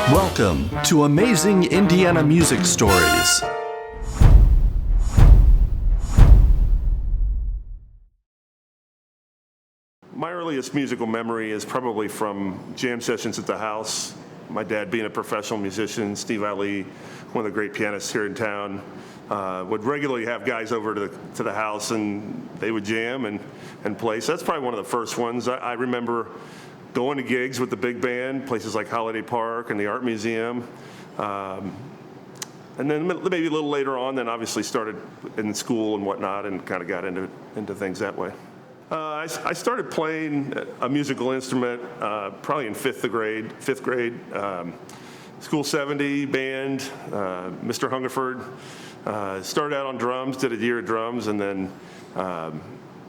Welcome to Amazing Indiana Music Stories. My earliest musical memory is probably from jam sessions at the house. My dad being a professional musician, Steve Allee, one of the great pianists here in town, would regularly have guys over to the house, and they would jam and play. So that's probably one of the first ones. I remember going to gigs with the big band, places like Holiday Park and the Art Museum. And then maybe a little later on, then obviously started in school and whatnot and kind of got into things that way. I started playing a musical instrument probably in fifth grade. School 70 band, Mr. Hungerford. Started out on drums, did a year of drums, and then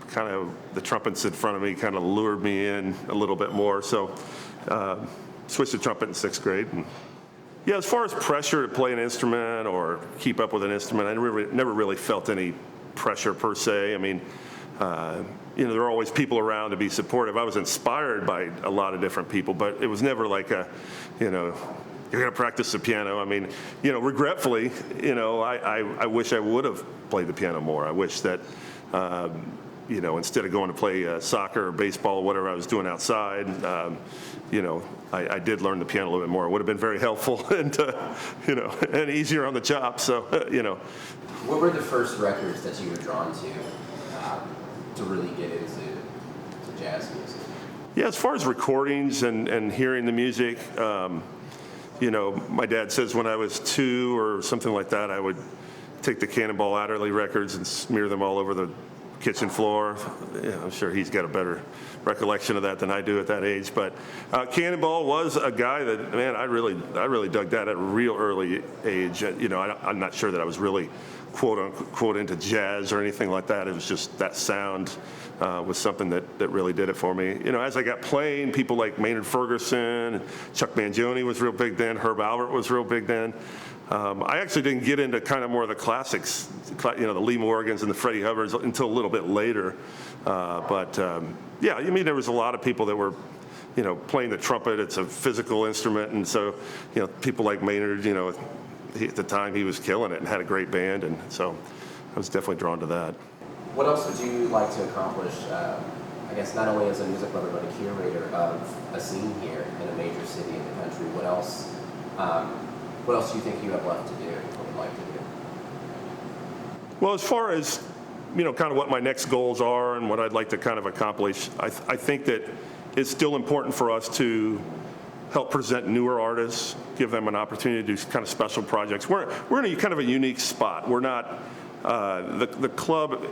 kind of the trumpets in front of me kind of lured me in a little bit more. So switched to trumpet in sixth grade. And yeah, as far as pressure to play an instrument or keep up with an instrument, I never really felt any pressure per se. I mean, there are always people around to be supportive. I was inspired by a lot of different people, but it was never like you're going to practice the piano. I mean, regretfully, I wish I would have played the piano more. I wish that, instead of going to play soccer or baseball or whatever I was doing outside, I did learn the piano a little bit more. It would have been very helpful and, and easier on the chops. So, What were the first records that you were drawn to really get into jazz music? Yeah, as far as recordings and hearing the music, my dad says when I was 2 or something like that, I would take the Cannonball Adderley records and smear them all over the kitchen floor. Yeah, I'm sure he's got a better recollection of that than I do at that age. But Cannonball was a guy that, man, I really dug that at a real early age. I'm not sure that I was really quote unquote into jazz or anything like that. It was just that sound was something that really did it for me. As I got playing, people like Maynard Ferguson, Chuck Mangione was real big then, Herb Alpert was real big then. I actually didn't get into kind of more of the classics, the Lee Morgans and the Freddie Hubbards until a little bit later. There was a lot of people that were, playing the trumpet. It's a physical instrument, and so, people like Maynard, at the time he was killing it and had a great band, and so I was definitely drawn to that. What else would you like to accomplish, I guess not only as a music lover, but a curator of a scene here in a major city in the country? What else do you think you have left to do or would like to do? Well, as far as, kind of what my next goals are and what I'd like to kind of accomplish, I think that it's still important for us to help present newer artists, give them an opportunity to do kind of special projects. We're in a kind of a unique spot. We're not, the club,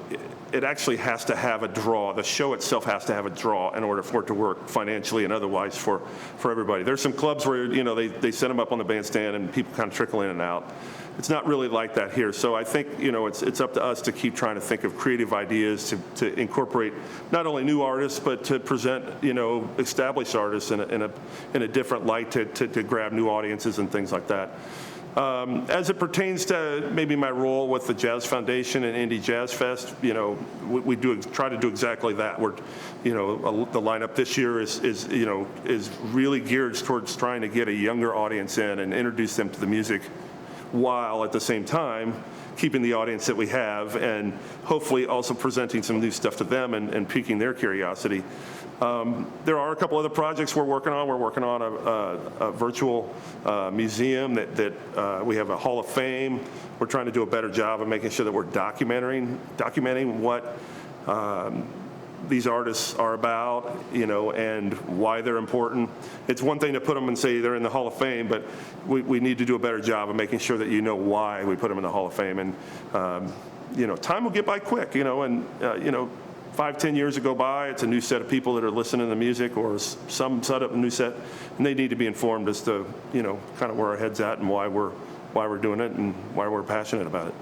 it actually has to have a draw. The show itself has to have a draw in order for it to work financially and otherwise for everybody. There's some clubs where, they set them up on the bandstand and people kind of trickle in and out. It's not really like that here. So I think, it's up to us to keep trying to think of creative ideas to incorporate not only new artists, but to present, established artists in a different light to grab new audiences and things like that. As it pertains to maybe my role with the Jazz Foundation and Indie Jazz Fest, we try to do exactly that. We're, the lineup this year is really geared towards trying to get a younger audience in and introduce them to the music, while at the same time keeping the audience that we have and hopefully also presenting some new stuff to them and piquing their curiosity. There are a couple other projects we're working on. We're working on a virtual museum that we have a Hall of Fame. We're trying to do a better job of making sure that we're documenting what these artists are about, and why they're important. It's one thing to put them and say they're in the Hall of Fame, but we need to do a better job of making sure that why we put them in the Hall of Fame. And, time will get by quick, and 5-10 years go by, it's a new set of people that are listening to the music, or some set up a new set, and they need to be informed as to, kind of where our head's at and why we're doing it and why we're passionate about it.